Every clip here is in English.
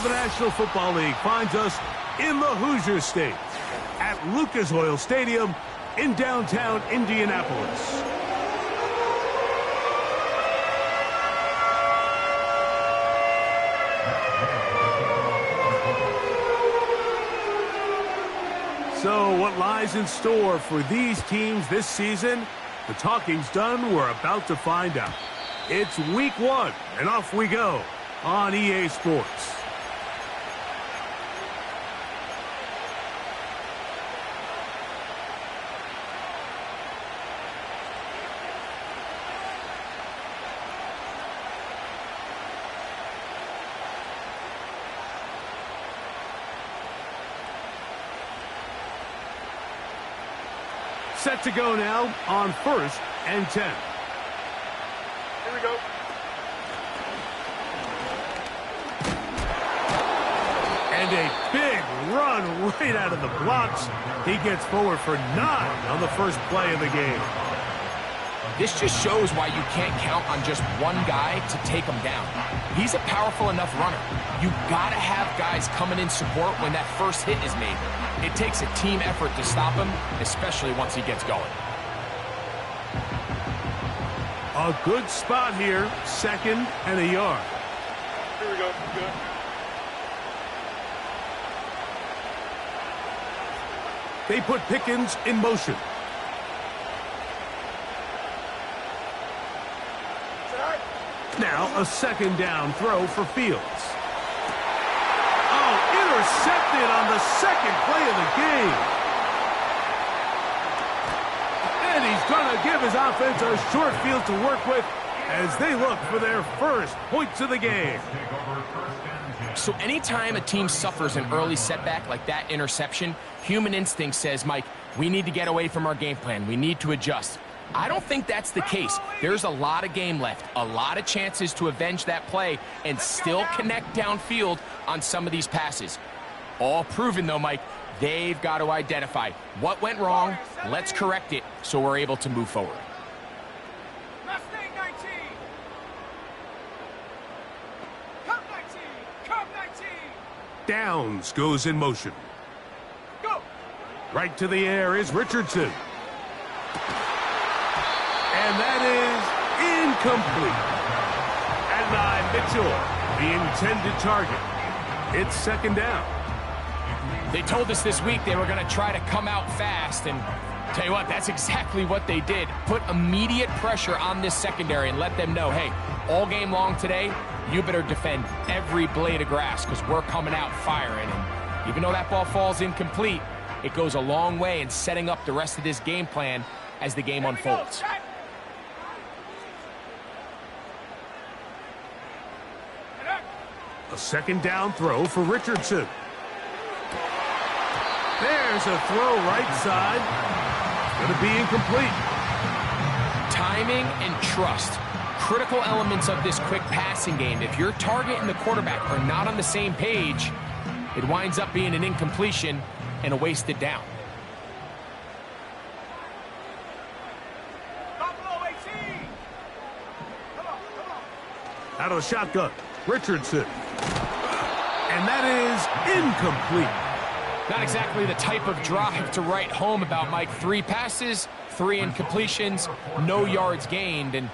of the National Football League finds us in the Hoosier State at Lucas Oil Stadium in downtown Indianapolis. So what lies in store for these teams this season? The talking's done. We're about to find out. It's week 1, and off we go on EA Sports. Set to go now on 1st and 10. Here we go. And a big run right out of the blocks. He gets forward for 9 on the first play of the game. This just shows why you can't count on just one guy to take him down. He's a powerful enough runner. You gotta have guys coming in support when that first hit is made. It takes a team effort to stop him, especially once he gets going. A good spot here, 2nd and a yard. Here we go. Good. They put Pickens in motion. Now a 2nd down throw for Fields. Oh, intercepted on the 2nd play of the game. And he's going to give his offense a short field to work with as they look for their first points of the game. So anytime a team suffers an early setback like that interception, human instinct says, Mike, we need to get away from our game plan. We need to adjust. I don't think that's the case. There's a lot of game left, a lot of chances to avenge that play and still connect downfield on some of these passes. All proven, though, Mike, they've got to identify what went wrong, let's correct it so we're able to move forward. Downs goes in motion. Go. Right to the air is Richardson. And that is incomplete. Adonai Mitchell, the intended target. It's 2nd down. They told us this week they were going to try to come out fast, and tell you what, that's exactly what they did. Put immediate pressure on this secondary and let them know, hey, all game long today, you better defend every blade of grass because we're coming out firing. And even though that ball falls incomplete, it goes a long way in setting up the rest of this game plan as the game unfolds. A 2nd down throw for Richardson. There's a throw right side. Going to be incomplete. Timing and trust. Critical elements of this quick passing game. If your target and the quarterback are not on the same page, it winds up being an incompletion and a wasted down. Out of the shotgun, Richardson. And that is incomplete. Not exactly the type of drive to write home about, Mike. 3 passes, 3 incompletions, no yards gained. And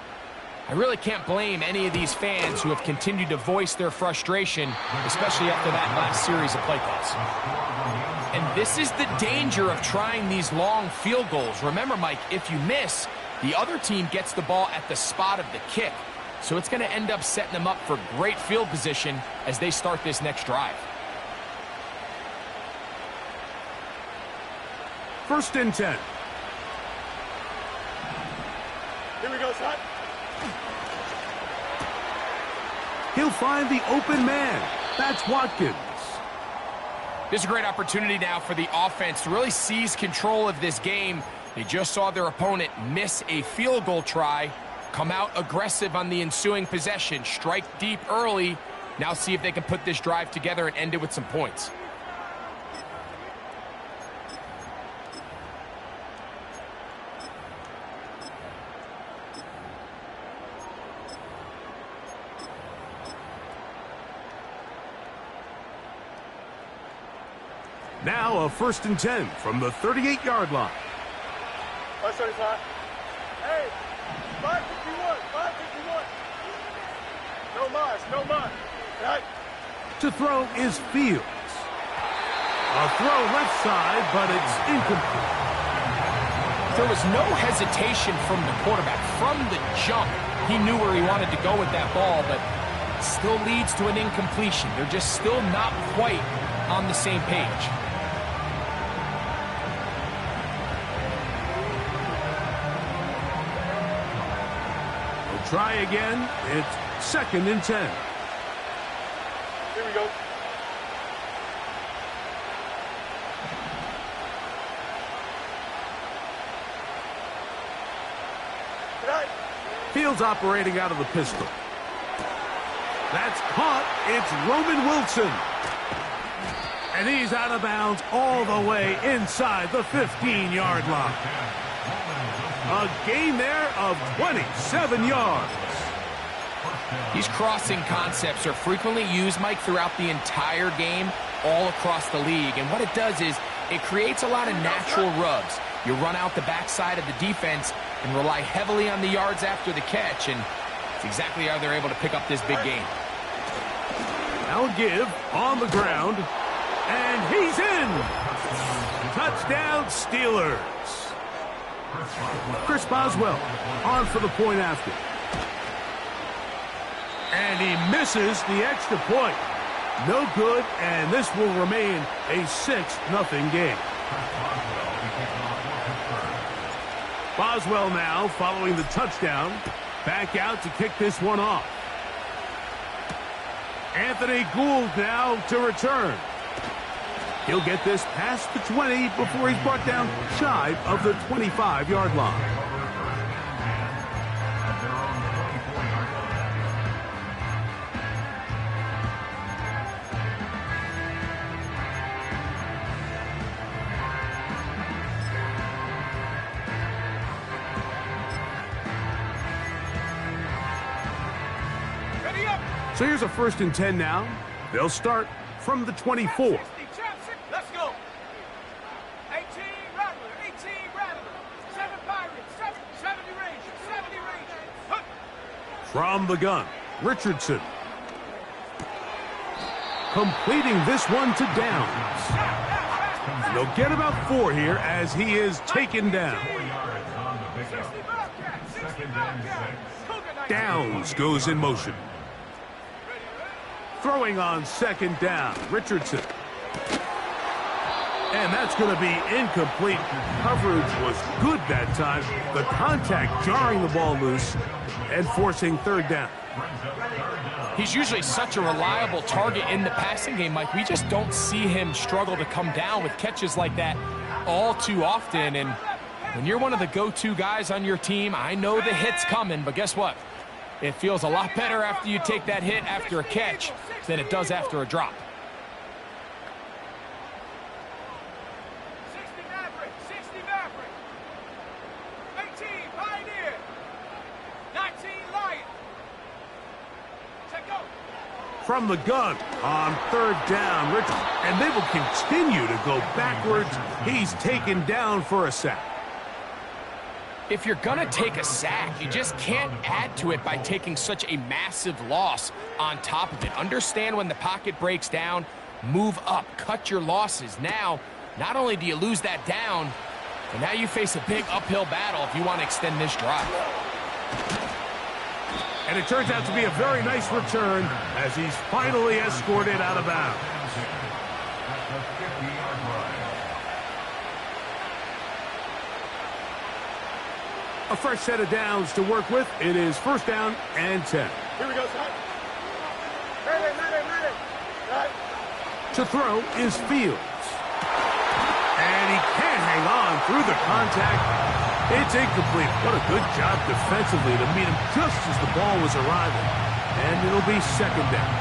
I really can't blame any of these fans who have continued to voice their frustration, especially after that last series of play calls. And this is the danger of trying these long field goals. Remember, Mike, if you miss, the other team gets the ball at the spot of the kick. So it's going to end up setting them up for great field position as they start this next drive. 1st and 10. Here we go, son. He'll find the open man. That's Watkins. This is a great opportunity now for the offense to really seize control of this game. They just saw their opponent miss a field goal try, come out aggressive on the ensuing possession, strike deep early. Now see if they can put this drive together and end it with some points. Now a 1st and 10 from the 38-yard line. Let's start hot. Hey, 551, 551. No mas, no mas. Right. To throw is Fields. A throw left side, but it's incomplete. There was no hesitation from the quarterback. From the jump, he knew where he wanted to go with that ball, but it still leads to an incompletion. They're just still not quite on the same page. We'll try again. It's 2nd and 10. Here we go. Fields operating out of the pistol. That's caught. It's Roman Wilson. And he's out of bounds all the way inside the 15-yard line. A gain there of 27 yards. These crossing concepts are frequently used, Mike, throughout the entire game, all across the league. And what it does is it creates a lot of natural rubs. You run out the backside of the defense and rely heavily on the yards after the catch, and it's exactly how they're able to pick up this big game. Now a give on the ground, and he's in. Touchdown, Steelers. Chris Boswell on for the point after. And he misses the extra point. No good, and this will remain a 6-0 game. Boswell now following the touchdown. Back out to kick this one off. Anthony Gould now to return. He'll get this past the 20 before he's brought down shy of the 25-yard line. So here's a 1st and 10 now. They'll start from the 24. Let's go. 18 Rattler, 18 Rattler. 7 Pirates, 70 Rangers, 70 Rangers. Hup. From the gun, Richardson. Completing this one to Downs. And they'll get about 4 here as he is taken down. Downs goes in motion. Throwing on 2nd down, Richardson. And that's going to be incomplete. Coverage was good that time. The contact jarring the ball loose and forcing 3rd down. He's usually such a reliable target in the passing game, Mike. We just don't see him struggle to come down with catches like that all too often. And when you're one of the go-to guys on your team, I know the hit's coming, but guess what? It feels a lot better after you take that hit after a catch than it does after a drop. 60 Maverick, 60 Maverick. 18 Pioneer. 19 Lion. Check go. From the gun on 3rd down, Richardson. And they will continue to go backwards. He's taken down for a sack. If you're going to take a sack, you just can't add to it by taking such a massive loss on top of it. Understand when the pocket breaks down, move up, cut your losses. Now, not only do you lose that down, but now you face a big uphill battle if you want to extend this drive. And it turns out to be a very nice return as he's finally escorted out of bounds. A fresh set of downs to work with. It is 1st down and 10. Here we go, son. Ready. Right. To throw is Fields. And he can't hang on through the contact. It's incomplete. What a good job defensively to meet him just as the ball was arriving. And it'll be 2nd down.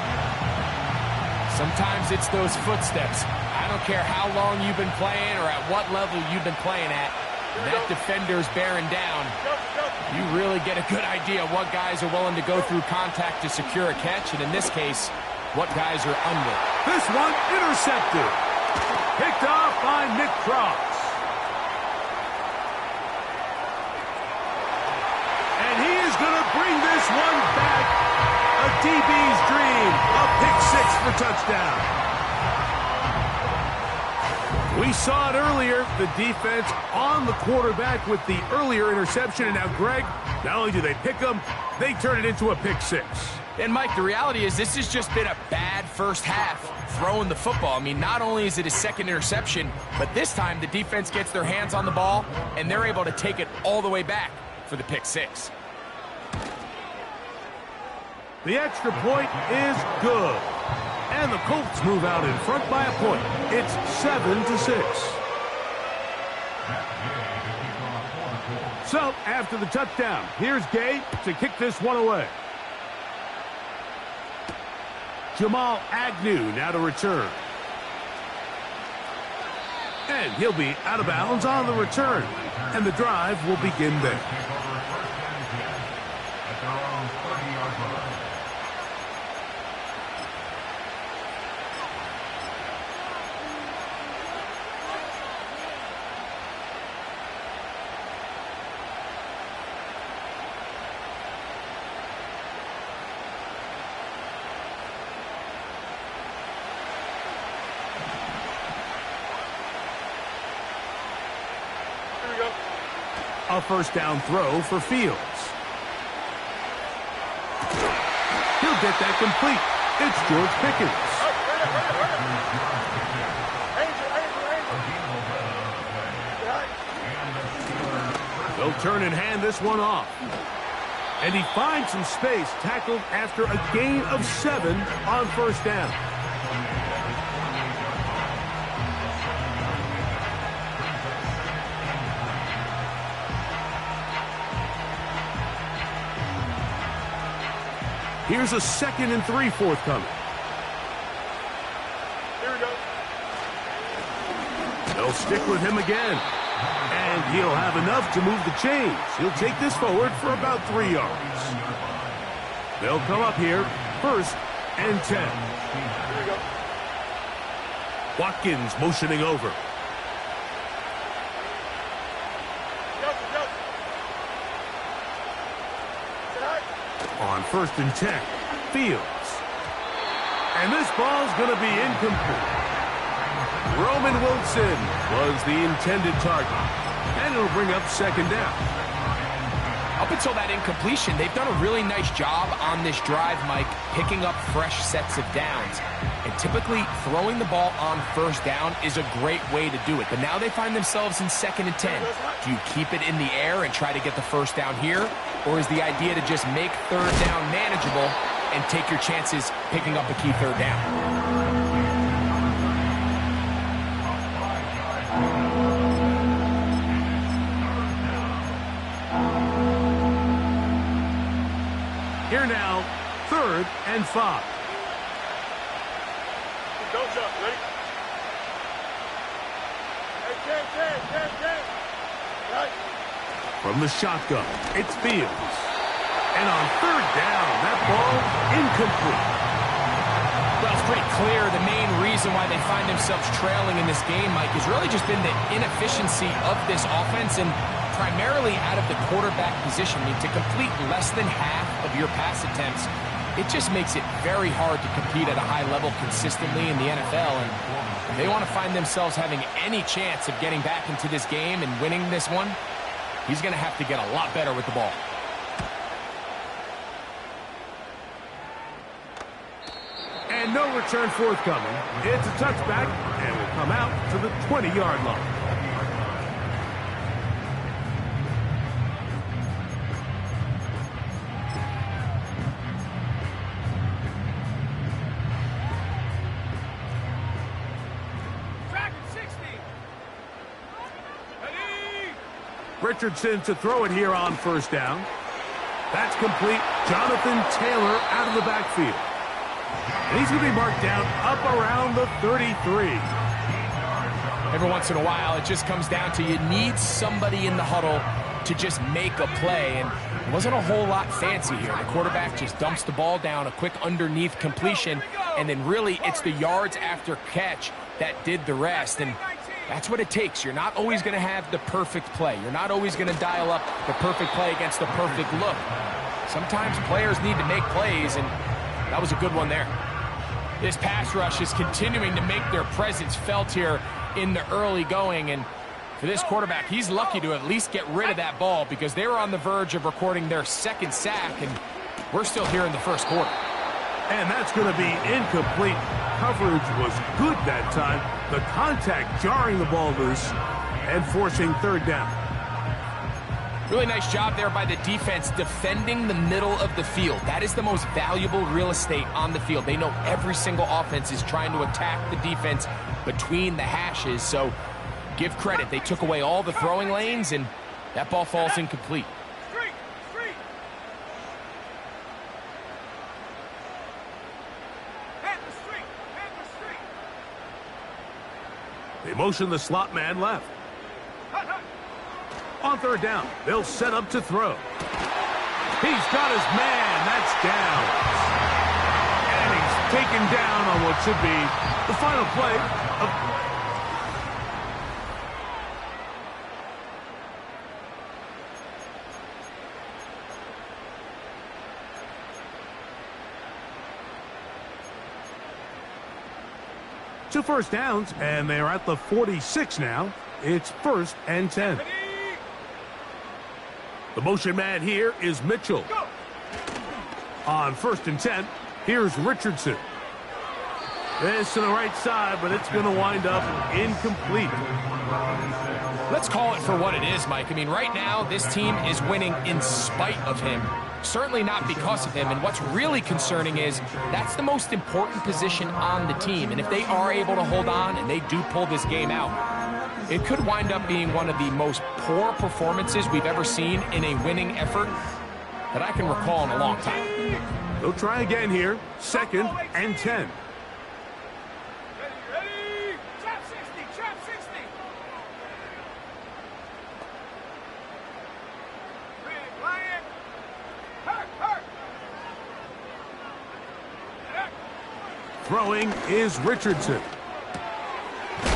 Sometimes it's those footsteps. I don't care how long you've been playing or at what level you've been playing at. That defender's bearing down. You really get a good idea of what guys are willing to go through contact to secure a catch, and in this case, what guys are under. This one intercepted. Picked off by Nick Cross. And he is going to bring this one back. A DB's dream. A pick-6 for touchdown. We saw it earlier. The defense on the quarterback with the earlier interception. And now, Greg, not only do they pick him, they turn it into a pick-6. And, Mike, the reality is this has just been a bad first half throwing the football. I mean, not only is it his second interception, but this time the defense gets their hands on the ball, and they're able to take it all the way back for the pick-6. The extra point is good. And the Colts move out in front by a point. It's 7-6. So, after the touchdown, here's Gay to kick this one away. Jamal Agnew now to return. And he'll be out of bounds on the return. And the drive will begin there. A first down throw for Fields. He'll get that complete. It's George Pickens. They'll turn and hand this one off. And he finds some space, tackled after a gain of 7 on first down. Here's a 2nd and 3 forthcoming. Here we go. They'll stick with him again. And he'll have enough to move the chains. He'll take this forward for about 3 yards. They'll come up here, 1st and 10. Here we go. Watkins motioning over. On 1st and 10, Fields. And this ball's going to be incomplete. Roman Wilson was the intended target. And it'll bring up 2nd down. Up until that incompletion, they've done a really nice job on this drive, Mike, picking up fresh sets of downs. And typically, throwing the ball on 1st down is a great way to do it. But now they find themselves in 2nd and 10. Do you keep it in the air and try to get the 1st down here? Or is the idea to just make 3rd down manageable and take your chances picking up a key 3rd down? Here now, 3rd and 5. Don't jump. Ready? Hey, 10. Right. From the shotgun, it's Fields. And on 3rd down, that ball incomplete. Well, it's pretty clear the main reason why they find themselves trailing in this game, Mike, has really just been the inefficiency of this offense and primarily out of the quarterback position. I mean, to complete less than half of your pass attempts, it just makes it very hard to compete at a high level consistently in the NFL. And if they want to find themselves having any chance of getting back into this game and winning this one, he's going to have to get a lot better with the ball. And no return forthcoming. It's a touchback, and will come out to the 20-yard line. Richardson to throw it here on 1st down. That's complete. Jonathan Taylor out of the backfield. And he's going to be marked down up around the 33. Every once in a while, it just comes down to you need somebody in the huddle to just make a play, and it wasn't a whole lot fancy here. The quarterback just dumps the ball down, a quick underneath completion, and then really it's the yards after catch that did the rest, and that's what it takes. You're not always going to have the perfect play. You're not always going to dial up the perfect play against the perfect look. Sometimes players need to make plays, and that was a good one there. This pass rush is continuing to make their presence felt here in the early going, and for this quarterback, he's lucky to at least get rid of that ball because they were on the verge of recording their second sack, and we're still here in the first quarter. And that's going to be incomplete. Coverage was good that time. The contact jarring the ball loose and forcing third down. Really nice job there by the defense defending the middle of the field. That is the most valuable real estate on the field. They know every single offense is trying to attack the defense between the hashes, so give credit. They took away all the throwing lanes, and that ball falls incomplete. They motion the slot man left. On third down, they'll set up to throw. He's got his man. That's down. And he's taken down on what should be the final play of... Two first downs, and they're at the 46 now. It's 1st and 10. The motion man here is Mitchell. On 1st and 10, here's Richardson. This to the right side, but it's going to wind up incomplete. Let's call it for what it is, Mike. I mean, right now, this team is winning in spite of him. Certainly not because of him. And what's really concerning is that's the most important position on the team. And if they are able to hold on and they do pull this game out, it could wind up being one of the most poor performances we've ever seen in a winning effort that I can recall in a long time. They'll try again here. 2nd and 10. Throwing is Richardson.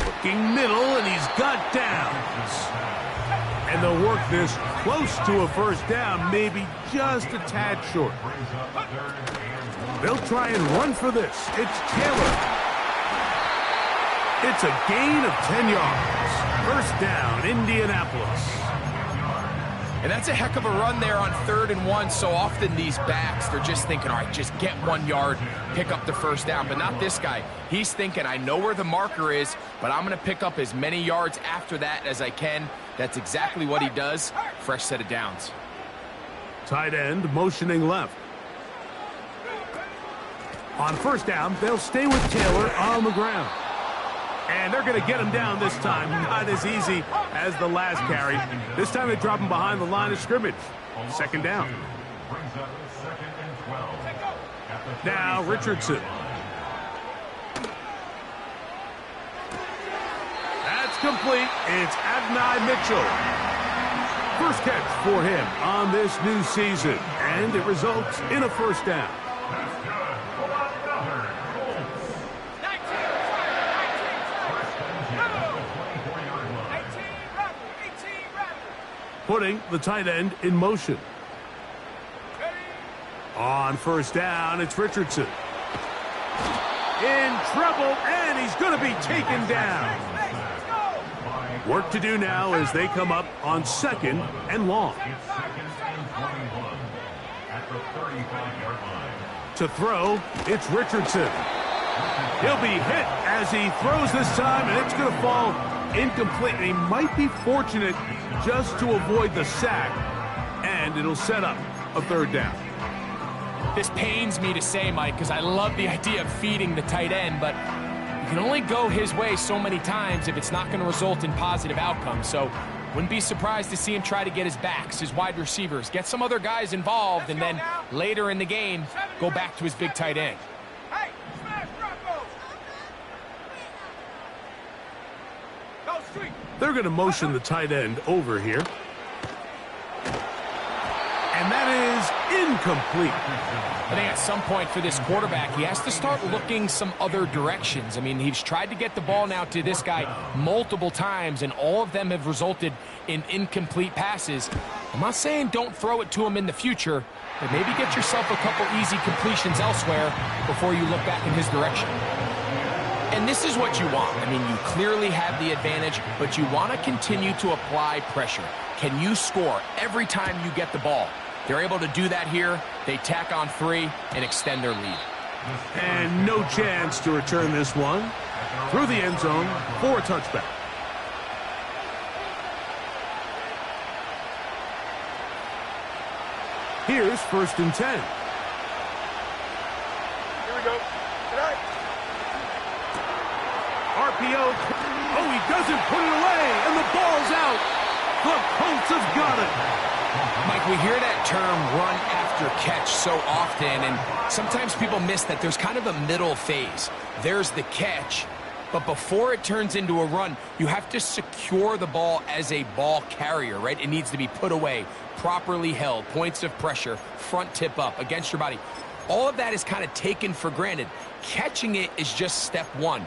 Looking middle, and he's got downs. And they'll work this close to a first down, maybe just a tad short. They'll try and run for this. It's Taylor. It's a gain of 10 yards. 1st down, Indianapolis. And that's a heck of a run there on 3rd and 1. So often these backs, they're just thinking, all right, just get 1 yard, pick up the first down. But not this guy. He's thinking, I know where the marker is, but I'm going to pick up as many yards after that as I can. That's exactly what he does. Fresh set of downs. Tight end motioning left. On 1st down, they'll stay with Taylor on the ground. And they're going to get him down this time. Not as easy as the last carry. This time they drop him behind the line of scrimmage. 2nd down. Now Richardson. That's complete. It's Adonai Mitchell. First catch for him on this new season. And it results in a 1st down. Putting the tight end in motion. On 1st down, it's Richardson. In trouble, and he's going to be taken down. Work to do now as they come up on 2nd and long. To throw, it's Richardson. He'll be hit as he throws this time, and it's going to fall incomplete. And he might be fortunate just to avoid the sack, and it'll set up a 3rd down. This pains me to say, Mike, because I love the idea of feeding the tight end, but you can only go his way so many times if it's not going to result in positive outcomes. So wouldn't be surprised to see him try to get his backs, his wide receivers, get some other guys involved, and then later in the game, go back to his big tight end. They're going to motion the tight end over here. And that is incomplete. I think at some point for this quarterback, he has to start looking some other directions. I mean, he's tried to get the ball now to this guy multiple times, and all of them have resulted in incomplete passes. I'm not saying don't throw it to him in the future, but maybe get yourself a couple easy completions elsewhere before you look back in his direction. And this is what you want. I mean, you clearly have the advantage, but you want to continue to apply pressure. Can you score every time you get the ball? They're able to do that here. They tack on 3 and extend their lead. And no chance to return this one. Through the end zone for a touchback. Here's 1st and 10. Here we go. Tonight. RPO. Oh, he doesn't put it away, and the ball's out. The Colts have got it. Mike, we hear that term run after catch so often, and sometimes people miss that there's kind of a middle phase. There's the catch, but before it turns into a run, you have to secure the ball as a ball carrier, right? It needs to be put away, properly held, points of pressure, front tip up against your body. All of that is kind of taken for granted. Catching it is just step 1.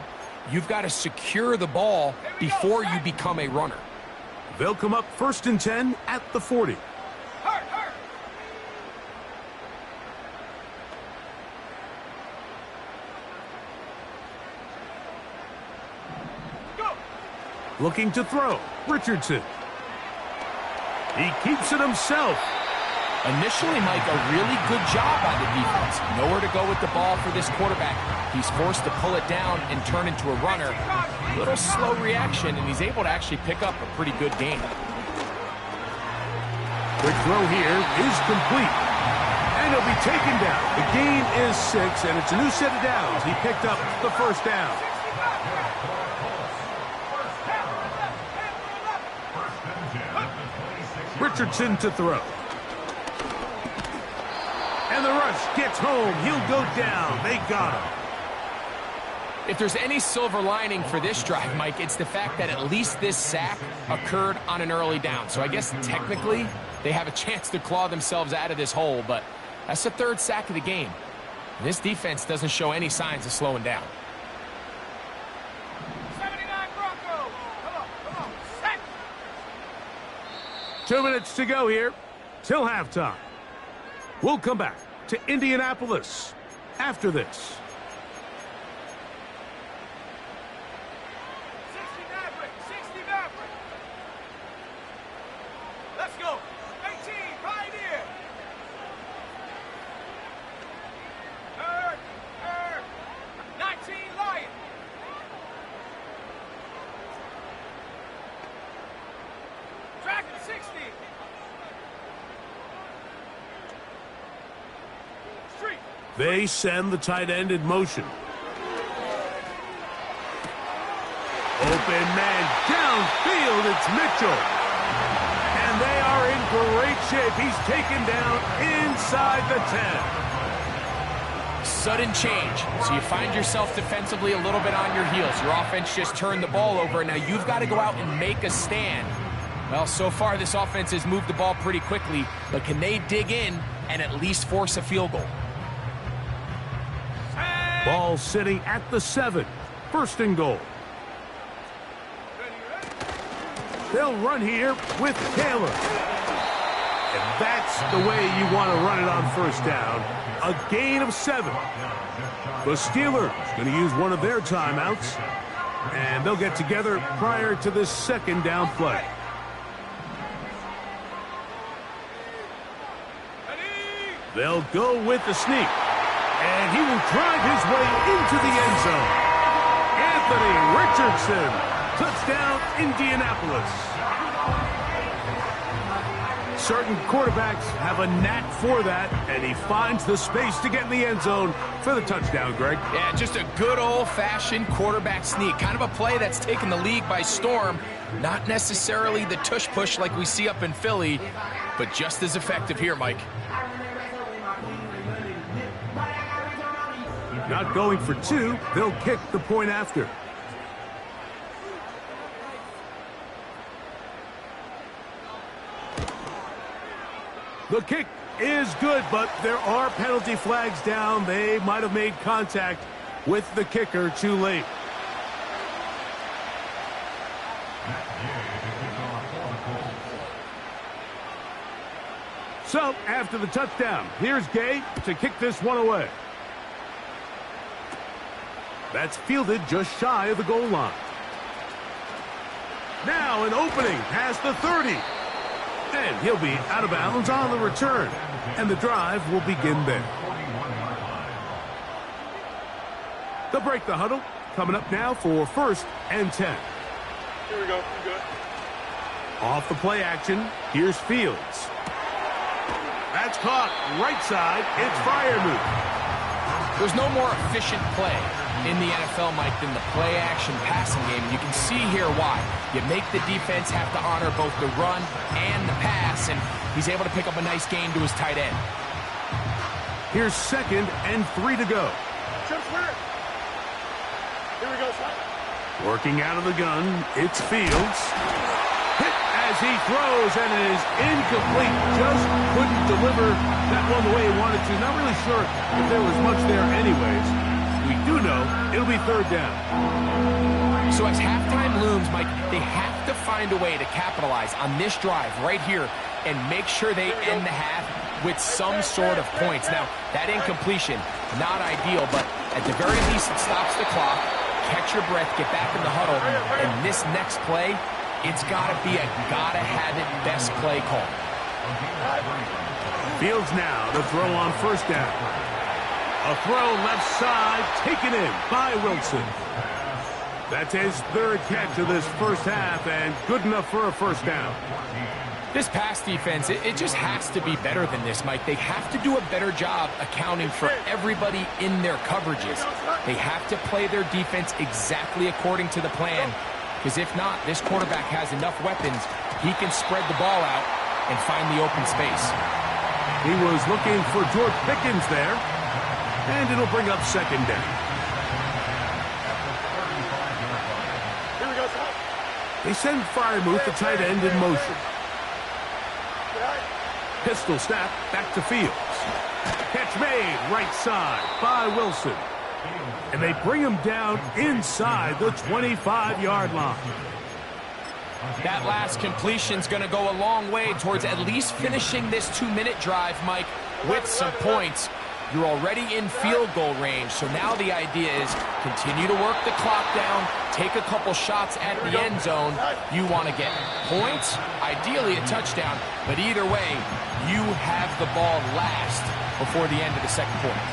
You've got to secure the ball before you become a runner. They'll come up 1st and 10 at the 40. Hurt, hurt. Go. Looking to throw. Richardson. He keeps it himself. Initially, Mike, a really good job by the defense. Nowhere to go with the ball for this quarterback. He's forced to pull it down and turn into a runner. A little slow reaction, and he's able to actually pick up a pretty good game. Quick throw here is complete. And he'll be taken down. The gain is 6, and it's a new set of downs. He picked up the 1st down. Richardson to throw. And the rush gets home. He'll go down. They got him. If there's any silver lining for this drive, Mike, it's the fact that at least this sack occurred on an early down. So I guess technically they have a chance to claw themselves out of this hole, but that's the 3rd sack of the game. This defense doesn't show any signs of slowing down. 79 Broncos. Come on. Set. 2 minutes to go here till halftime. We'll come back to Indianapolis after this. 60 Maverick. 60 Maverick. Let's go. 18 Pioneer. Third. 19 Lion. Dragon 60. Street. They send the tight end in motion. Open man downfield, it's Mitchell. And they are in great shape. He's taken down inside the 10. Sudden change. So you find yourself defensively a little bit on your heels. Your offense just turned the ball over, and now you've got to go out and make a stand. Well, so far this offense has moved the ball pretty quickly, but can they dig in and at least force a field goal? Ball sitting at the 7. 1st and goal. They'll run here with Taylor. And that's the way you want to run it on 1st down. A gain of 7. The Steelers going to use one of their timeouts. And they'll get together prior to this 2nd down play. They'll go with the sneak. And he will drive his way into the end zone. Anthony Richardson. Touchdown, Indianapolis. Certain quarterbacks have a knack for that, and he finds the space to get in the end zone for the touchdown, Greg. Yeah, just a good old-fashioned quarterback sneak. Kind of a play that's taken the league by storm. Not necessarily the tush-push like we see up in Philly, but just as effective here, Mike. Not going for 2, they'll kick the point after. The kick is good, but there are penalty flags down. They might have made contact with the kicker too late. So, after the touchdown, here's Gay to kick this one away. That's fielded just shy of the goal line. Now an opening past the 30. And he'll be out of bounds on the return. And the drive will begin there. They'll break the huddle. Coming up now for 1st and 10. Here we go. Good. Off the play action, here's Fields. That's caught right side. It's Freiermuth. There's no more efficient play in the NFL, Mike, than the play-action passing game. You can see here why. You make the defense have to honor both the run and the pass, and he's able to pick up a nice gain to his tight end. Here's 2nd and 3 to go. Here we go, son. Working out of the gun, it's Fields. Hit as he throws, and it is incomplete. Just couldn't deliver that one the way he wanted to. Not really sure if there was much there anyways. We do know it'll be 3rd down. So as halftime looms, Mike, they have to find a way to capitalize on this drive right here and make sure they end the half with some sort of points. Now, that incompletion, not ideal, but at the very least, it stops the clock. Catch your breath, get back in the huddle, and this next play, it's got to be a gotta-have-it best play call. Fields now to throw on 1st down. A throw left side, taken in by Wilson. That's his 3rd catch of this first half, and good enough for a 1st down. This pass defense, it just has to be better than this, Mike. They have to do a better job accounting for everybody in their coverages. They have to play their defense exactly according to the plan, because if not, this quarterback has enough weapons. He can spread the ball out and find the open space. He was looking for George Pickens there, and it'll bring up 2nd down. Here we go, son. They send Freiermuth, the tight end, in motion. Pistol snap back to Fields. Catch made right side by Wilson. And they bring him down inside the 25-yard line. That last completion's going to go a long way towards at least finishing this 2-minute drive, Mike, with some points. You're already in field goal range, so now the idea is continue to work the clock down, take a couple shots at the end zone. You want to get points, ideally a touchdown, but either way, you have the ball last before the end of the 2nd quarter.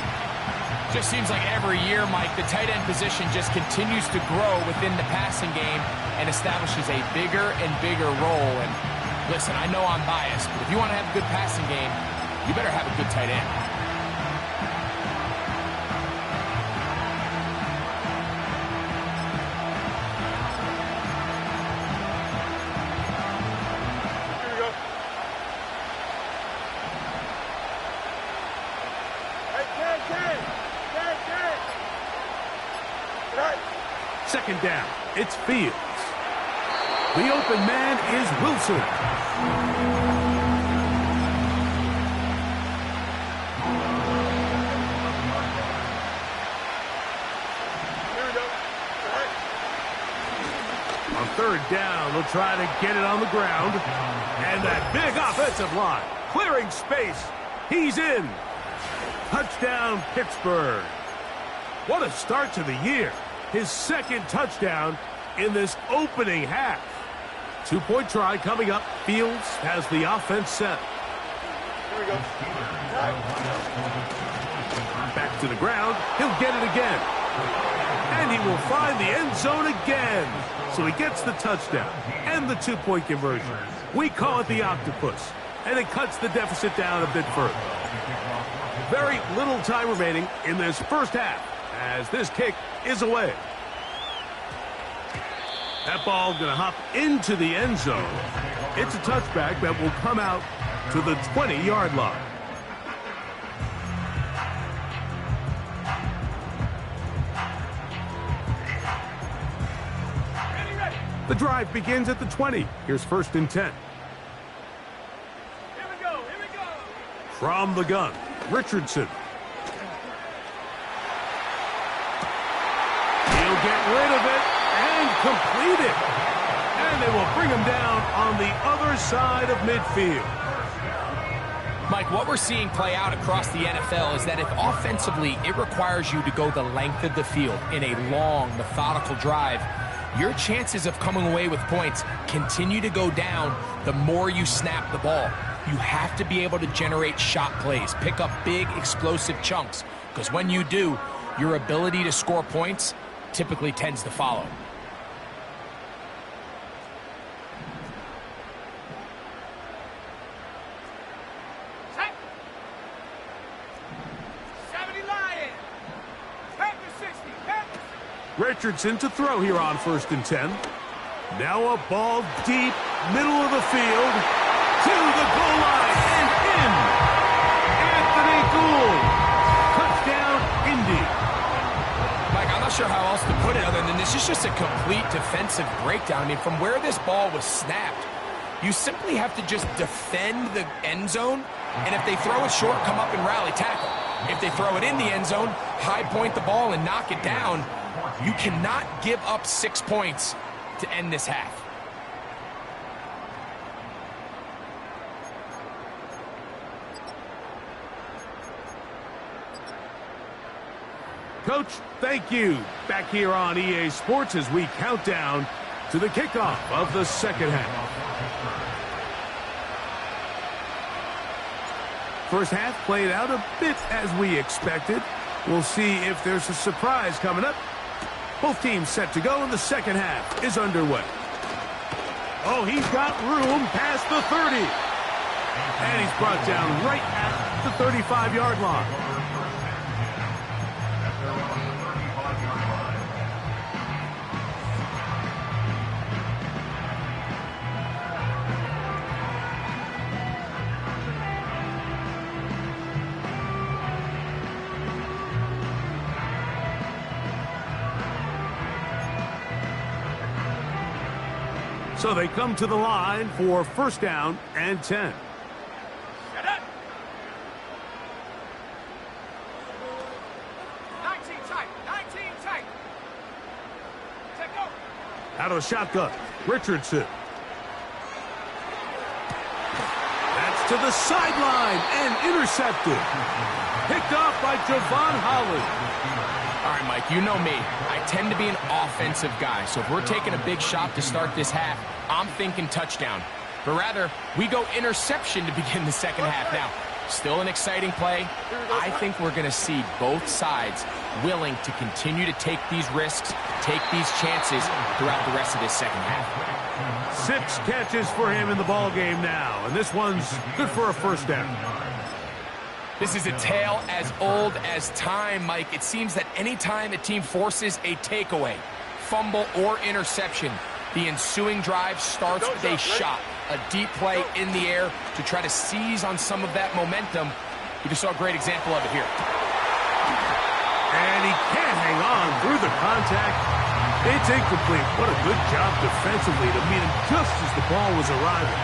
Just seems like every year, Mike, the tight end position just continues to grow within the passing game and establishes a bigger and bigger role. And listen, I know I'm biased, but if you want to have a good passing game, you better have a good tight end. Second down, it's Fields. The open man is Wilson. On 3rd down, they'll try to get it on the ground. And that big offensive line, clearing space. He's in. Touchdown, Pittsburgh. What a start to the year. His 2nd touchdown in this opening half. 2-point try coming up. Fields has the offense set. Here we go. Back to the ground. He'll get it again. And he will find the end zone again. So he gets the touchdown and the 2-point conversion. We call it the octopus. And it cuts the deficit down a bit further. Very little time remaining in this first half as this kick is away. That ball going to hop into the end zone. It's a touchback that will come out to the 20-yard line. The drive begins at the 20. Here's 1st and 10. Here we go. From the gun, Richardson. He'll get rid of it and complete it. And they will bring him down on the other side of midfield. Mike, what we're seeing play out across the NFL is that if offensively it requires you to go the length of the field in a long, methodical drive, your chances of coming away with points continue to go down the more you snap the ball. You have to be able to generate shot plays, pick up big, explosive chunks, because when you do, your ability to score points typically tends to follow. Richardson to throw here on 1st and 10. Now a ball deep, middle of the field, to the goal line and in. Anthony Gould. Touchdown, Indy. Mike, I'm not sure how else to put it other than this is just a complete defensive breakdown. I mean, from where this ball was snapped, you simply have to just defend the end zone, and if they throw it short, come up and rally tackle. If they throw it in the end zone, high point the ball and knock it down. You cannot give up 6 points to end this half. Coach, thank you. Back here on EA Sports as we count down to the kickoff of the second half. First half played out a bit as we expected. We'll see if there's a surprise coming up. Both teams set to go, and the second half is underway. Oh, he's got room past the 30. And he's brought down right at the 35-yard line. So they come to the line for 1st down and 10. Set up. 19 tight. 19 tight. Take over. Out of shotgun, Richardson. That's to the sideline and intercepted. Picked off by Javon Holland. All right, Mike, you know me. I tend to be an offensive guy, so if we're taking a big shot to start this half, I'm thinking touchdown. But rather, we go interception to begin the second half. Now, still an exciting play. I think we're going to see both sides willing to continue to take these risks, take these chances throughout the rest of this second half. 6 catches for him in the ball game now, and this one's good for a 1st down. This is a tale as old as time, Mike. It seems that anytime a team forces a takeaway, fumble, or interception, the ensuing drive starts with a shot, a deep play in the air to try to seize on some of that momentum. We just saw a great example of it here. And he can't hang on through the contact. It's incomplete. What a good job defensively to meet him just as the ball was arriving.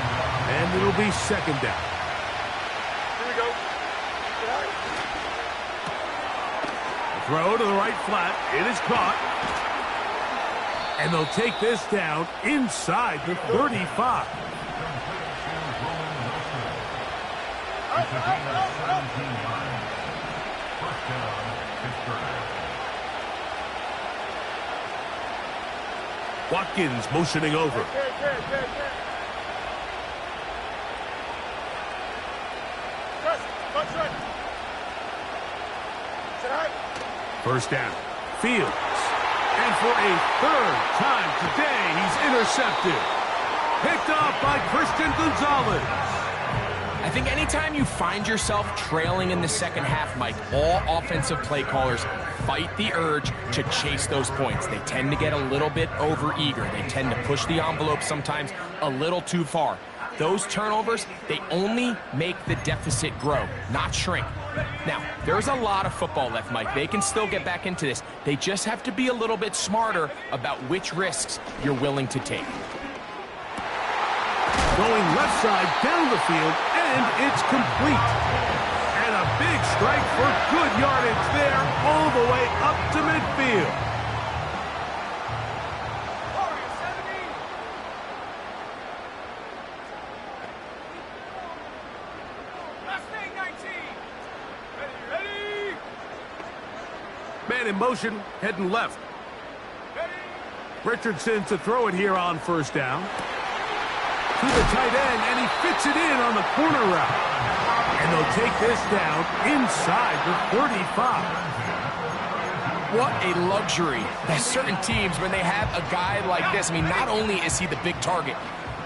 And it'll be 2nd down. Here we go. Throw to the right flat. It is caught. And they'll take this down inside the 35. Watkins motioning over. First down. Fields. And for a 3rd time today, he's intercepted. Picked off by Christian Gonzalez. I think anytime you find yourself trailing in the second half, Mike, all offensive play callers fight the urge to chase those points. They tend to get a little bit overeager. They tend to push the envelope sometimes a little too far. Those turnovers, they only make the deficit grow, not shrink. Now, there's a lot of football left, Mike. They can still get back into this. They just have to be a little bit smarter about which risks you're willing to take. Going left side down the field, and it's complete. Big strike for good yardage there, all the way up to midfield. Warriors 70. Last thing 19. Ready. Man in motion, heading left. Ready. Richardson to throw it here on first down. To the tight end, and he fits it in on the corner route. And they'll take this down inside the 35. What a luxury that certain teams, when they have a guy like this, I mean, not only is he the big target,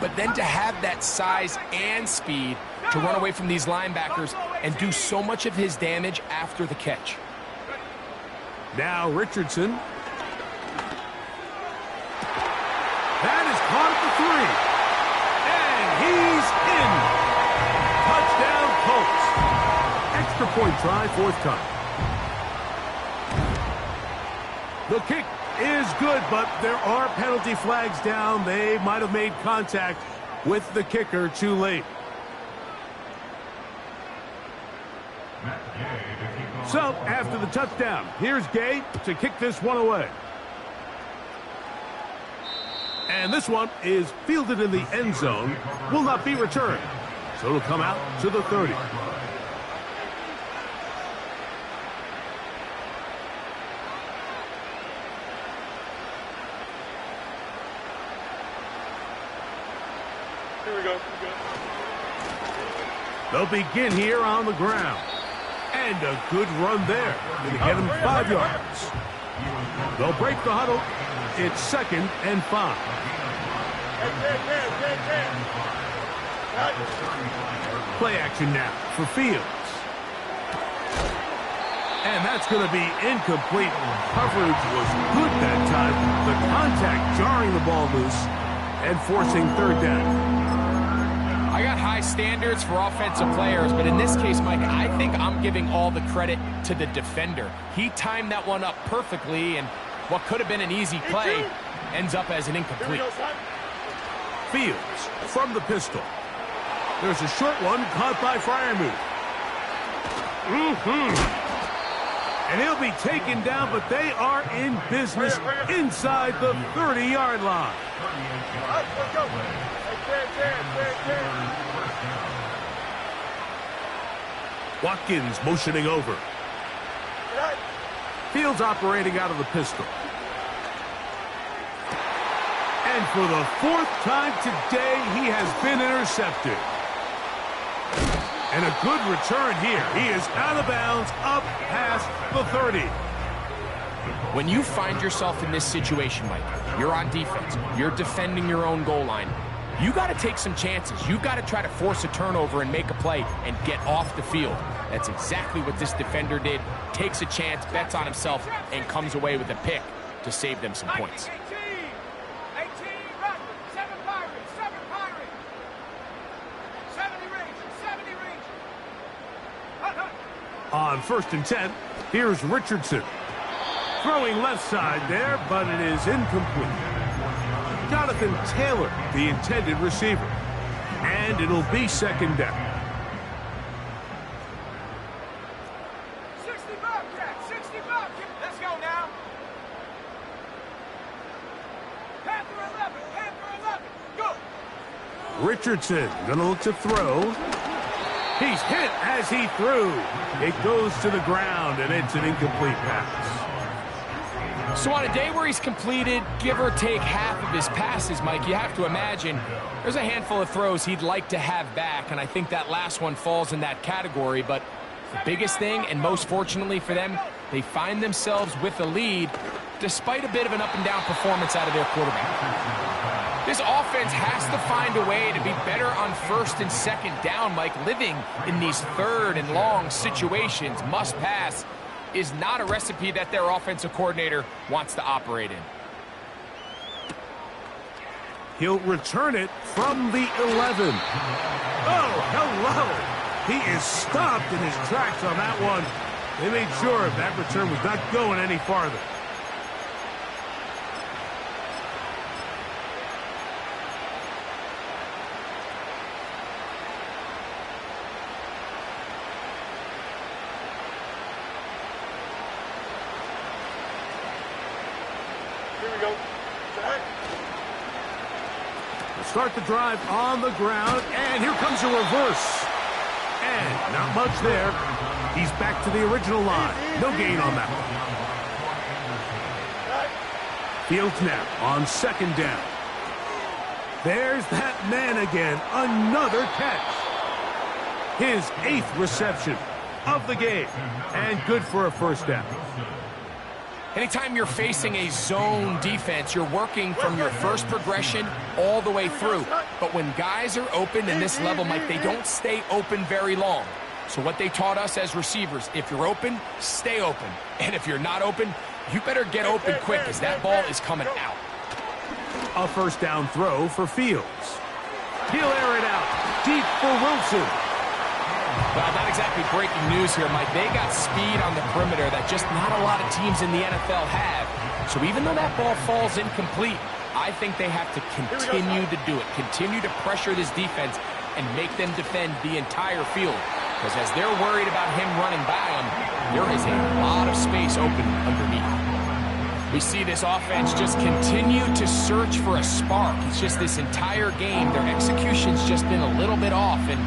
but then to have that size and speed to run away from these linebackers and do so much of his damage after the catch. Now Richardson. That is caught at the 3. And he's in. Touchdown, Colts. Extra point try, forthcoming. The kick is good, but there are penalty flags down. They might have made contact with the kicker too late. So, after the touchdown, here's Gay to kick this one away. And this one is fielded in the end zone, will not be returned. So it'll come out to the 30. Here we go. They'll begin here on the ground. And a good run there. Going to get him 5 yards. They'll break the huddle. It's 2nd and 5. Play action now for Fields. And that's going to be incomplete. Coverage was good that time. The contact jarring the ball loose and forcing 3rd down. I got high standards for offensive players, but in this case, Mike, I think I'm giving all the credit to the defender. He timed that one up perfectly, and what could have been an easy play ends up as an incomplete. Fields from the pistol. There's a short one caught by Freiermuth. And he'll be taken down, but they are in business inside the 30-yard line. Let's go. Watkins motioning over. Fields operating out of the pistol. And for the 4th time today, he has been intercepted. And a good return here. He is out of bounds, up past the 30. When you find yourself in this situation, Mike, you're on defense, you're defending your own goal line, you got to take some chances. You got to try to force a turnover and make a play and get off the field. That's exactly what this defender did. Takes a chance, bets on himself, and comes away with a pick to save them some points. 18 Rutgers, 7 Pirates, 7 Pirates. 70 Rangers. On 1st and 10, here's Richardson. Throwing left side there, but it is incomplete. Jonathan Taylor, the intended receiver. And it'll be 2nd down. 60 Bobcat, 60 Bobcat. Let's go now. Panther 11, go. Richardson gonna look to throw. He's hit as he threw. It goes to the ground, and it's an incomplete pass. So on a day where he's completed, give or take half of his passes, Mike, you have to imagine there's a handful of throws he'd like to have back, and I think that last one falls in that category. But the biggest thing, and most fortunately for them, they find themselves with a lead despite a bit of an up-and-down performance out of their quarterback. This offense has to find a way to be better on 1st and 2nd down, Mike. Living in these 3rd and long situations, must pass, is not a recipe that their offensive coordinator wants to operate in. He'll return it from the 11. Oh, hello. He is stopped in his tracks on that one. They made sure that return was not going any farther. Start the drive on the ground, and here comes a reverse. And not much there. He's back to the original line. No gain on that one. Fields now on second down. There's that man again. Another catch. His 8th reception of the game. And good for a first down. Anytime you're facing a zone defense, you're working from your first progression all the way through. But when guys are open in this level, Mike, they don't stay open very long. So what they taught us as receivers, if you're open, stay open. And if you're not open, you better get open quick as that ball is coming out. A first down throw for Fields. He'll air it out deep for Wilson. Well, not exactly breaking news here, Mike. They got speed on the perimeter that just not a lot of teams in the NFL have. So even though that ball falls incomplete, I think they have to continue to do it. Continue to pressure this defense and make them defend the entire field. Because as they're worried about him running by them, there is a lot of space open underneath. We see this offense just continue to search for a spark. It's just this entire game, their execution's just been a little bit off. And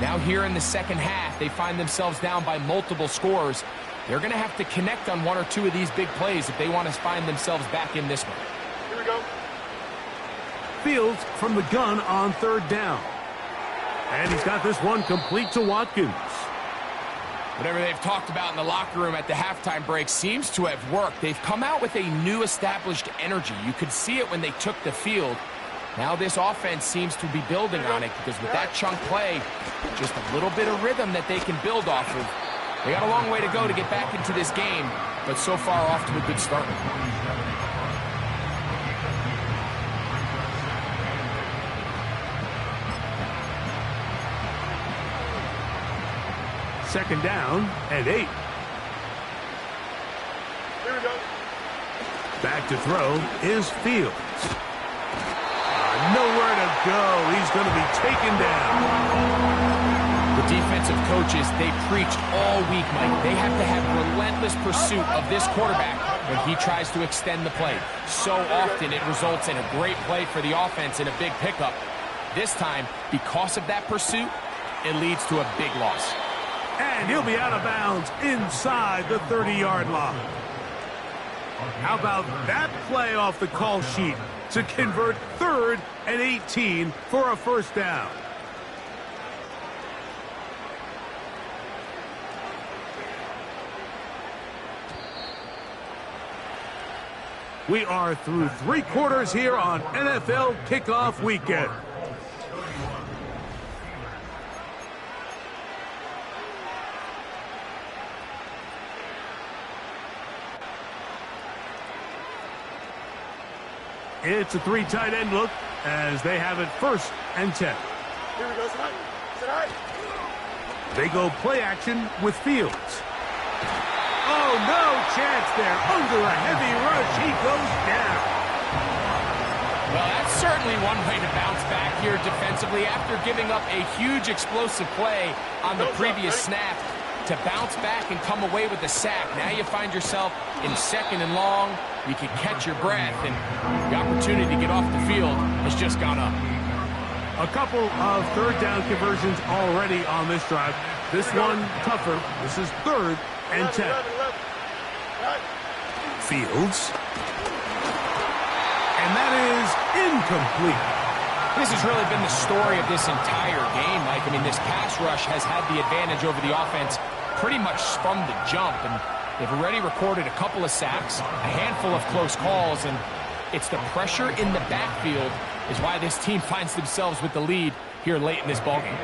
now here in the second half, they find themselves down by multiple scores. They're going to have to connect on 1 or 2 of these big plays if they want to find themselves back in this one. Here we go. Fields from the gun on third down. And he's got this one complete to Watkins. Whatever they've talked about in the locker room at the halftime break seems to have worked. They've come out with a new established energy. You could see it when they took the field. Now this offense seems to be building on it because with that chunk play, just a little bit of rhythm that they can build off of. They got a long way to go to get back into this game, but so far off to a good start. Second down and 8. Here we go. Back to throw is Fields. Nowhere to go. He's going to be taken down. The defensive coaches, they preached all week, Mike. They have to have relentless pursuit of this quarterback when he tries to extend the play. So often it results in a great play for the offense and a big pickup. This time, because of that pursuit, it leads to a big loss. And he'll be out of bounds inside the 30-yard line. How about that play off the call sheet to convert 3rd and 18 for a first down? We are through 3 quarters here on NFL Kickoff Weekend. It's a 3 tight end look as they have it 1st and 10. Here we go. Tonight. They go play action with Fields. Oh, no chance there. Under a heavy rush, he goes down. Well, that's certainly one way to bounce back here defensively after giving up a huge explosive play on the previous snap. To bounce back and come away with a sack. Now you find yourself in 2nd and long. You can catch your breath, and the opportunity to get off the field has just gone up. A couple of 3rd down conversions already on this drive. This one tougher. This is 3rd and 10. Fields. And that is incomplete. This has really been the story of this entire game, Mike. I mean, this pass rush has had the advantage over the offense pretty much from the jump, and they've already recorded a couple of sacks, a handful of close calls, and it's the pressure in the backfield is why this team finds themselves with the lead here late in this ballgame.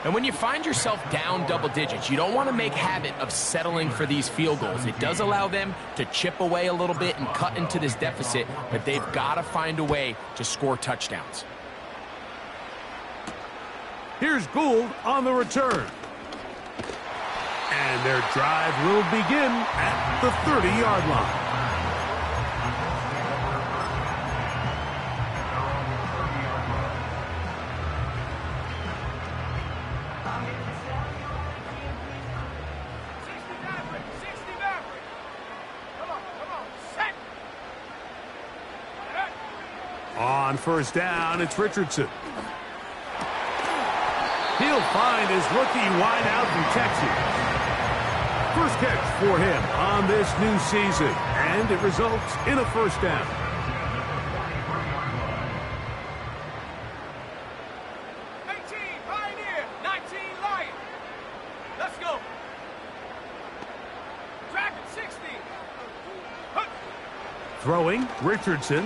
And when you find yourself down double digits, you don't want to make habit of settling for these field goals. It does allow them to chip away a little bit and cut into this deficit, but they've got to find a way to score touchdowns. Here's Gould on the return. And their drive will begin at the 30-yard line. On first down, it's Richardson. He'll find his rookie wideout from Texas. First catch for him on this new season, and it results in a first down. Throwing, Richardson.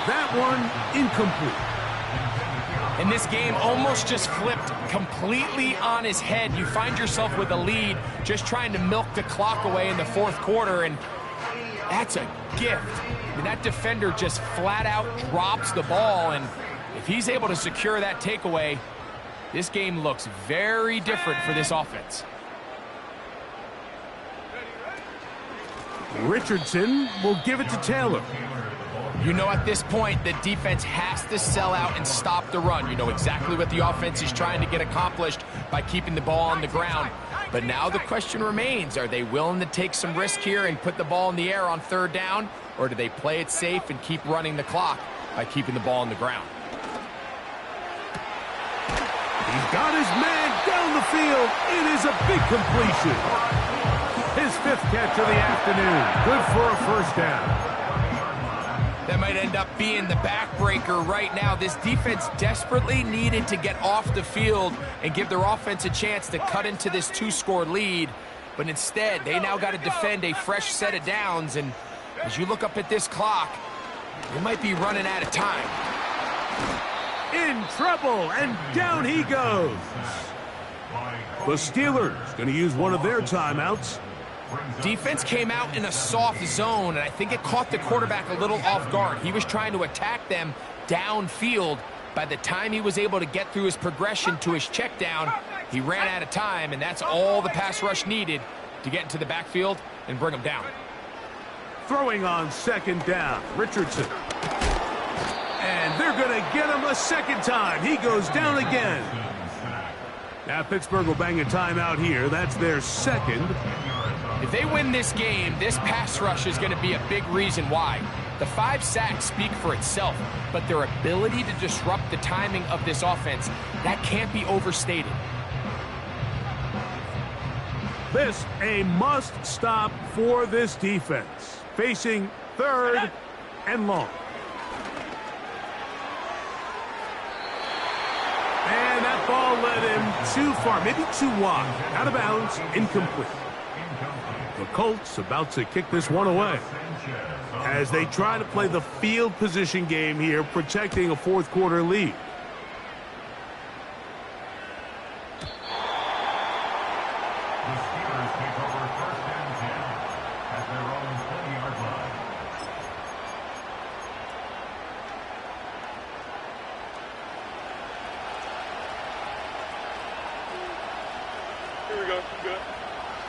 That one incomplete. And this game almost just flipped completely on his head. You find yourself with a lead, just trying to milk the clock away in the fourth quarter, and that's a gift. I mean, that defender just flat out drops the ball, and if he's able to secure that takeaway, this game looks very different for this offense. Richardson will give it to Taylor. You know, at this point, the defense has to sell out and stop the run. You know exactly what the offense is trying to get accomplished by keeping the ball on the ground. But now the question remains, are they willing to take some risk here and put the ball in the air on third down, or do they play it safe and keep running the clock by keeping the ball on the ground? He's got his man down the field. It is a big completion. His fifth catch of the afternoon. Good for a first down. That might end up being the backbreaker right now. This defense desperately needed to get off the field and give their offense a chance to cut into this two-score lead. But instead, they now got to defend a fresh set of downs. And as you look up at this clock, they might be running out of time. In trouble, and down he goes. The Steelers going to use one of their timeouts. Defense came out in a soft zone, and I think it caught the quarterback a little off guard. He was trying to attack them downfield. By the time he was able to get through his progression to his check down, he ran out of time, and that's all the pass rush needed to get into the backfield and bring him down. Throwing on second down, Richardson. And they're going to get him a second time. He goes down again. Now Pittsburgh will bang a timeout here. That's their second. If they win this game, this pass rush is going to be a big reason why. The 5 sacks speak for itself, but their ability to disrupt the timing of this offense, that can't be overstated. This a must-stop for this defense. Facing third and long. And that ball led him too far, maybe too wide. Out of bounds, incomplete. The Colts about to kick this one away as they try to play the field position game here, protecting a fourth quarter lead.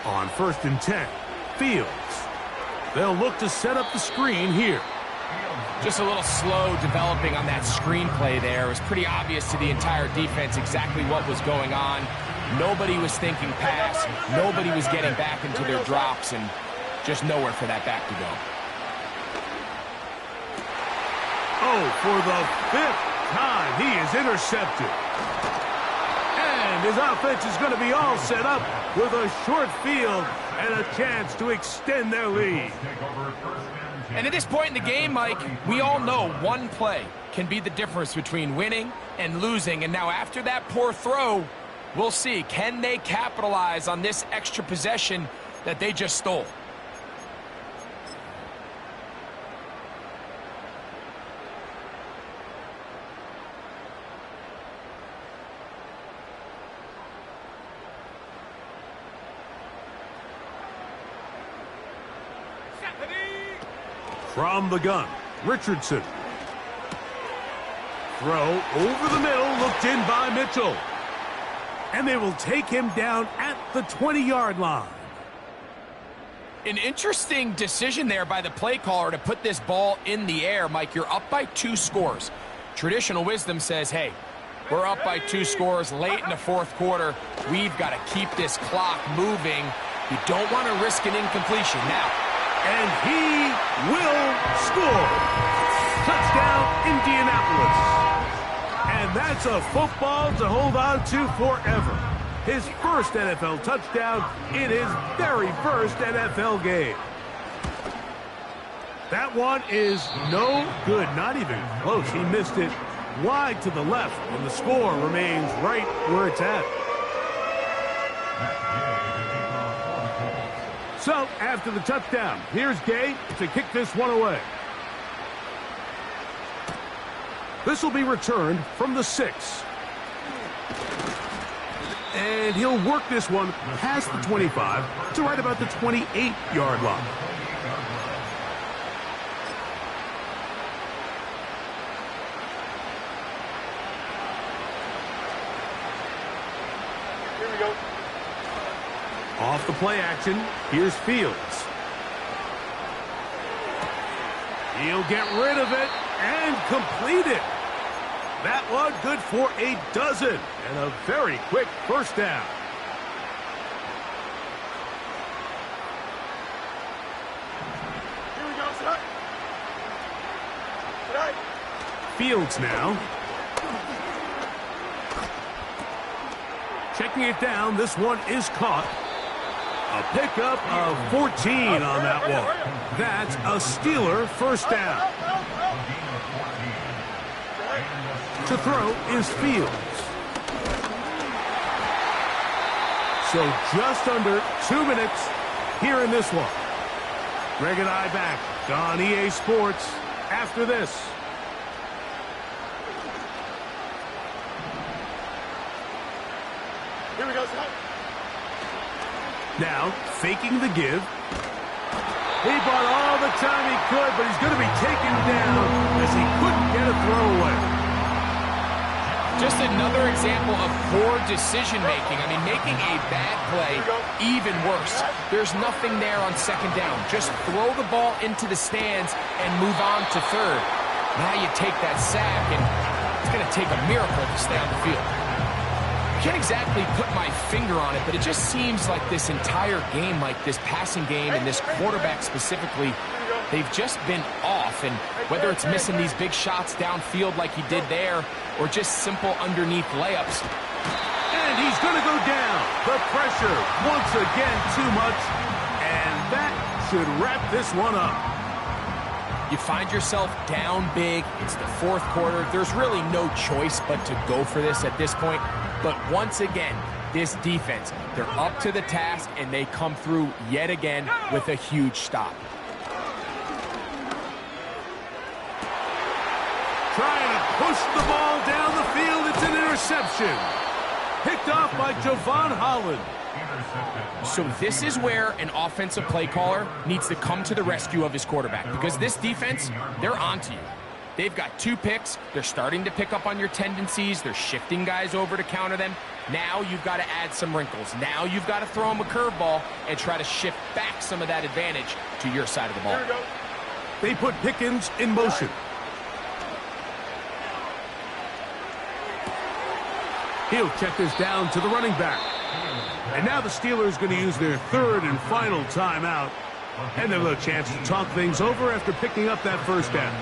On first and 10, Fields. They'll look to set up the screen here. Just a little slow developing on that screenplay there. It was pretty obvious to the entire defense exactly what was going on. Nobody was thinking pass. Nobody was getting back into their drops, and just nowhere for that back to go. Oh, for the 5th time, he is intercepted. And his offense is going to be all set up with a short field and a chance to extend their lead. And at this point in the game, Mike, we all know one play can be the difference between winning and losing. And now after that poor throw, we'll see, can they capitalize on this extra possession that they just stole? From the gun, Richardson. Throw over the middle, looked in by Mitchell. And they will take him down at the 20-yard line. An interesting decision there by the play caller to put this ball in the air. Mike, you're up by 2 scores. Traditional wisdom says, hey, we're up by 2 scores late in the fourth quarter. We've got to keep this clock moving. You don't want to risk an incompletion now. And he will Indianapolis. And that's a football to hold on to forever. His first NFL touchdown in his very first NFL game. That one is no good, not even close. He missed it wide to the left, and the score remains right where it's at. So, after the touchdown, here's Gay to kick this one away. This will be returned from the 6. And he'll work this one past the 25 to right about the 28-yard line. Here we go. Off the play action, here's Fields. He'll get rid of it and complete it. That one good for a dozen and a very quick first down. Here we go, tonight. Tonight. Fields now. Checking it down, this one is caught. A pickup of 14 on that one. That's a Steeler first down. To throw is Fields. So just under 2 minutes here in this one. Greg and I back on EA Sports after this. Here we go, tonight. Now, faking the give. He bought all the time he could, but he's going to be taken down as he couldn't get a throwaway. Just another example of poor decision-making. I mean, making a bad play even worse. There's nothing there on second down. Just throw the ball into the stands and move on to third. Now you take that sack, and it's going to take a miracle to stay on the field. I can't exactly put my finger on it, but it just seems like this entire game, like this passing game and this quarterback specifically, they've just been off. And whether it's missing these big shots downfield like he did there or just simple underneath layups. And he's going to go down. The pressure once again too much. And that should wrap this one up. You find yourself down big. It's the fourth quarter. There's really no choice but to go for this at this point. But once again, this defense, they're up to the task, and they come through yet again with a huge stop. Trying to push the ball down the field. It's an interception. Picked off by Javon Holland. So this is where an offensive play caller needs to come to the rescue of his quarterback, because this defense, they're onto you. They've got 2 picks. They're starting to pick up on your tendencies. They're shifting guys over to counter them. Now you've got to add some wrinkles. Now you've got to throw them a curveball and try to shift back some of that advantage to your side of the ball. Here we go. They put Pickens in motion. He'll check this down to the running back. And now the Steelers going to use their third and final timeout. And they'll have a chance to talk things over after picking up that first down.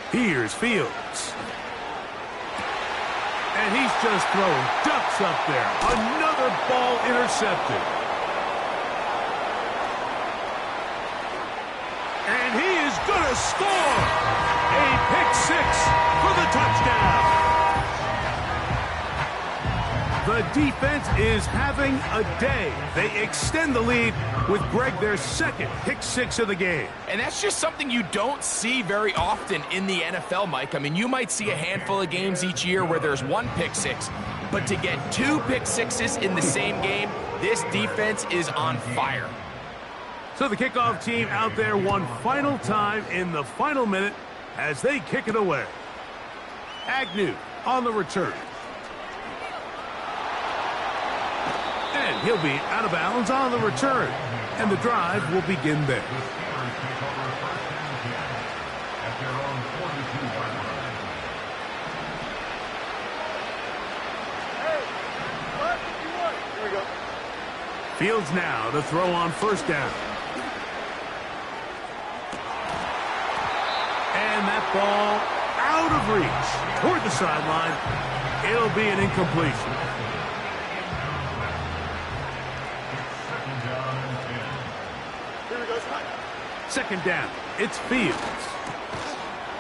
Here's Fields. And he's just throwing ducks up there. Another ball intercepted. And he is going to score. A pick 6 for the touchdown. The defense is having a day. They extend the lead with Greg their second pick 6 of the game. And that's just something you don't see very often in the NFL, Mike. I mean, you might see a handful of games each year where there's 1 pick 6, but to get 2 pick 6s in the same game, this defense is on fire. So the kickoff team out there one final time in the final minute as they kick it away. Agnew on the return. And he'll be out of bounds on the return. And the drive will begin there. Fields now to throw on first down. And that ball out of reach toward the sideline. It'll be an incompletion. Second down. It's Fields.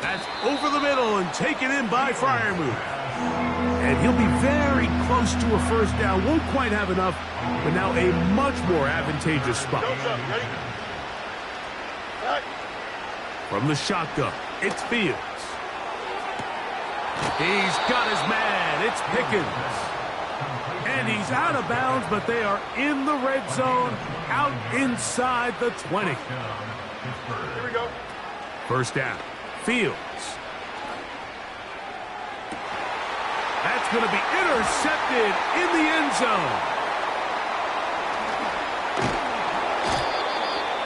That's over the middle and taken in by Freiermuth. And he'll be very close to a first down. Won't quite have enough, but now a much more advantageous spot. From the shotgun, it's Fields. He's got his man. It's Pickens. And he's out of bounds, but they are in the red zone, out inside the 20. Here we go. First down, Fields. That's going to be intercepted in the end zone.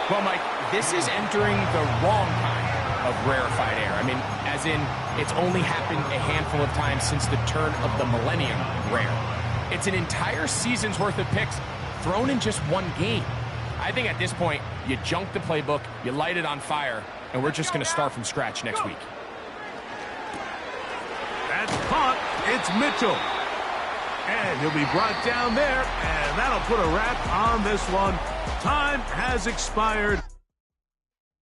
Well, Mike, this is entering the wrong kind of rarefied air. I mean, as in, it's only happened a handful of times since the turn of the millennium rare. It's an entire season's worth of picks thrown in just one game. I think at this point, you junk the playbook, you light it on fire, and we're just going to start from scratch next week. That's caught. It's Mitchell. And he'll be brought down there, and that'll put a wrap on this one. Time has expired.